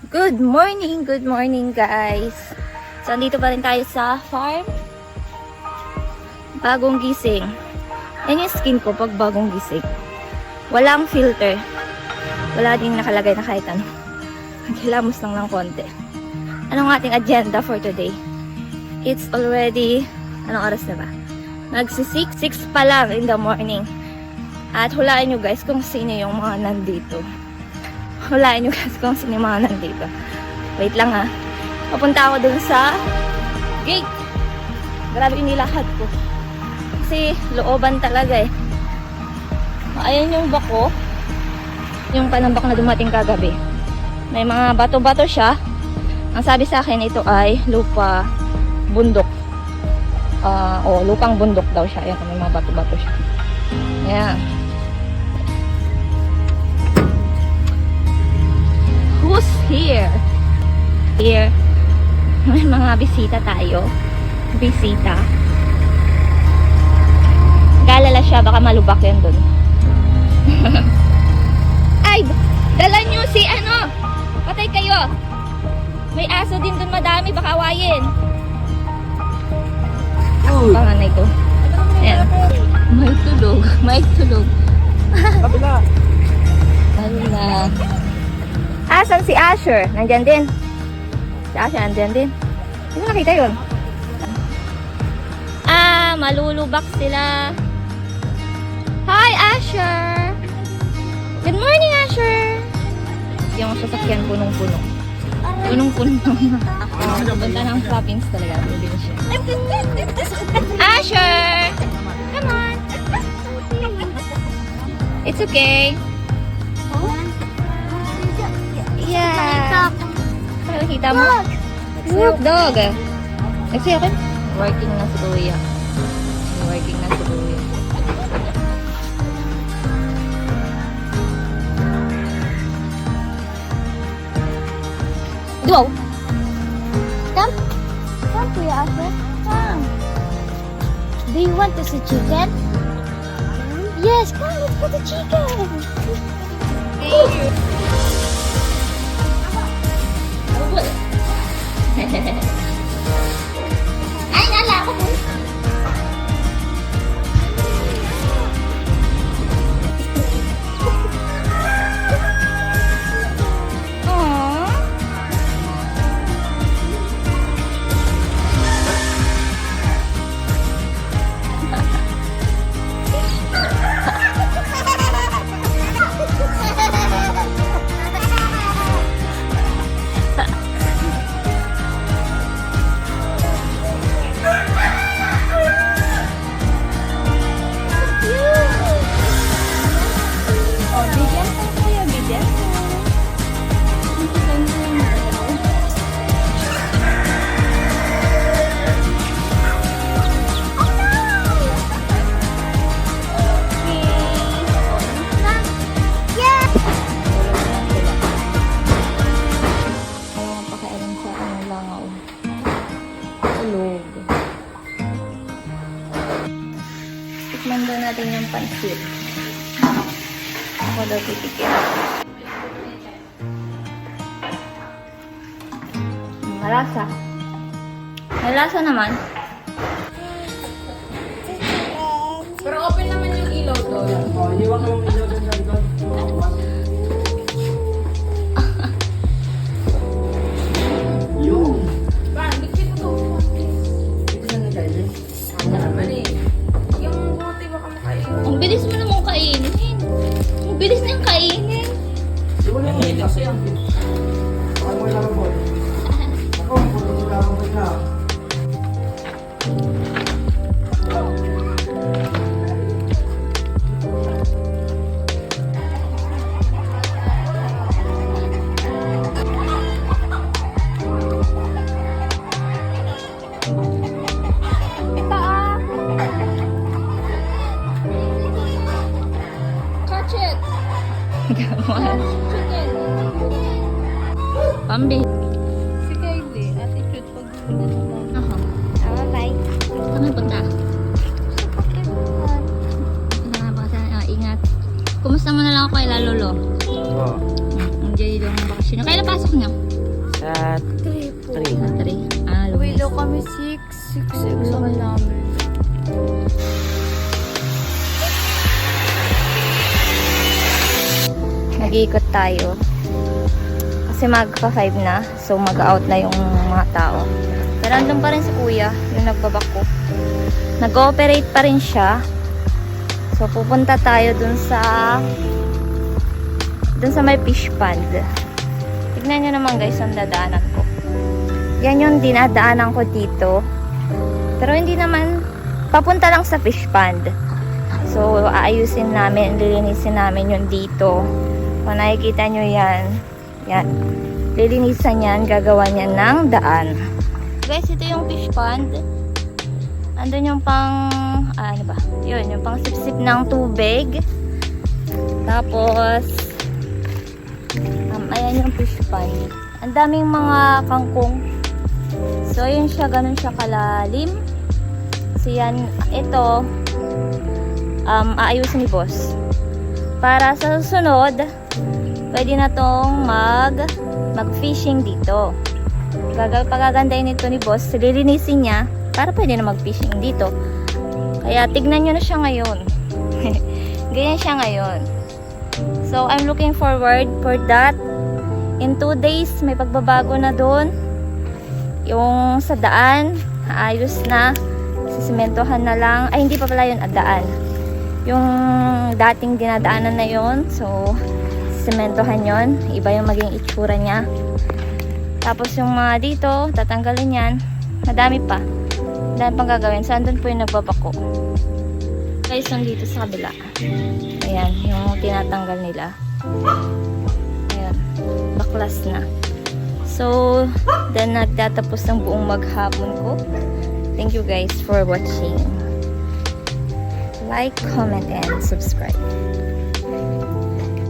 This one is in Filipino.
Good morning guys. So, andito pa rin tayo sa farm. Bagong gising. Yan yung skin ko pag bagong gising. Walang filter. Wala din nakalagay na kahit ano. Kilamos lang ng konti. Anong ating agenda for today? It's already, anong oras na ba? Nagsi-6 pa lang in the morning. At hulaan nyo guys kung sino yung mga nandito. Hulaan nyo guys kung sino yung mga nandito. Wait lang ha. Papunta ako dun sa gate. Grabe yung nilakad ko. Kasi looban talaga eh. Ayan yung bako. Yung panambak na dumating kagabi. May mga bato-bato siya. Ang sabi sa akin ito ay lupa bundok. Lupang bundok daw siya. Ayan, may mga bato-bato siya. Ayan. Who's here? Here. May mga bisita tayo. Bisita. Galala siya, baka malubak yan dun. Ay! Dala nyo si ano! Patay kayo! May aso din dun madami, baka awayin. Panganay ko. Ayan. May tulog. May tulog. Kabila. Hala. Asan si Asher? Nandyan din. Si Asher nandyan din. Hindi mo nakita yun? Malulubak sila. Hi, Asher! Good morning, Asher! Yung sasakyan punong-puno. Punong-puno. Punta ng province talaga. Probinsya. Asher! Come on! It's okay. Yeah. Ano nakita mo? Look, dog. Nagsiya ka? Working na si Kuya. Working na si Kuya. Go! Come. Come, Kuya Asher. Come. Do you want to see chicken? Yes, come. Let's go to chicken. Ay, nala ako po. Tikman daw natin yung pansit. Ako daw titikin. Malasa. Malasa naman. Pero open naman yung ilaw to. Iwan ko yung ilaw doon lang doon. Yung. Parang, dikit ko to. Ito na nagkailin. Ano naman eh. Yung buti baka makainin. Ang bilis mo namang kainin. Ang bilis na yung kainin. Iwan yung ilaw kasi yan. Baka mo ilaw mo. Ako, puto ilaw mo na. Catch it! Chicken! Pambi. Si Kylie, attitude pag gulat na. Ako. Bye. Saan kayo punta? Ingat. Kumusta mo na lang ako kay Lalolo? Oo. Enjoy yung bakasyon. Kailan pasok niyo? Sa 3 po. 3. 3. Ah, Uwi Lunes. daw kami 6. 6 sa namin. Nag-iikot tayo. Kasi magpa-5 na. So, mag-out na yung mga tao. Pero andun pa rin si kuya, yung nagbabako. Nag-ooperate pa rin siya. So, pupunta tayo dun sa may fish pond. Tignan nyo naman guys ang dadaanan ko. Yan yung dinadaanan ko dito. Pero hindi naman, papunta lang sa fish pond. So, aayusin namin, lilinisin namin yung dito. Kung nakikita nyo yan, yan. Lilinisan yan, gagawa niya ng daan. Guys, ito yung fish pond. Andun yung pang, ano ba? Yun, yung pang sip-sip ng tubig. Tapos, ayan yung fish pond. Ang daming mga kangkong. So, yun siya, ganun siya kalalim. So, yan, ito, aayusin ni boss. Para sa susunod, pwede na tong mag-fishing dito. Pagagandahin nito ni boss, lilinisin niya para pwede na mag-fishing dito. Kaya tignan nyo na siya ngayon. Ganyan siya ngayon. So, I'm looking forward for that. In 2 days, may pagbabago na doon. Yung sa daan, ayos na. Sisimentohan na lang. Ay, hindi pa pala yun daan. Yung dating dinadaanan na yun. So, simentohan yon. Iba yung maging itsura niya. Tapos yung mga dito, tatanggalin yan. Madami pa. Dahil pang gagawin. So, andun po yung nagbabako. Guys, nandito sa kabila. Ayan, yung tinatanggal nila. Ayan, baklas na. So, then nagtatapos ng buong maghapon ko. Thank you guys for watching. Like, comment, and subscribe.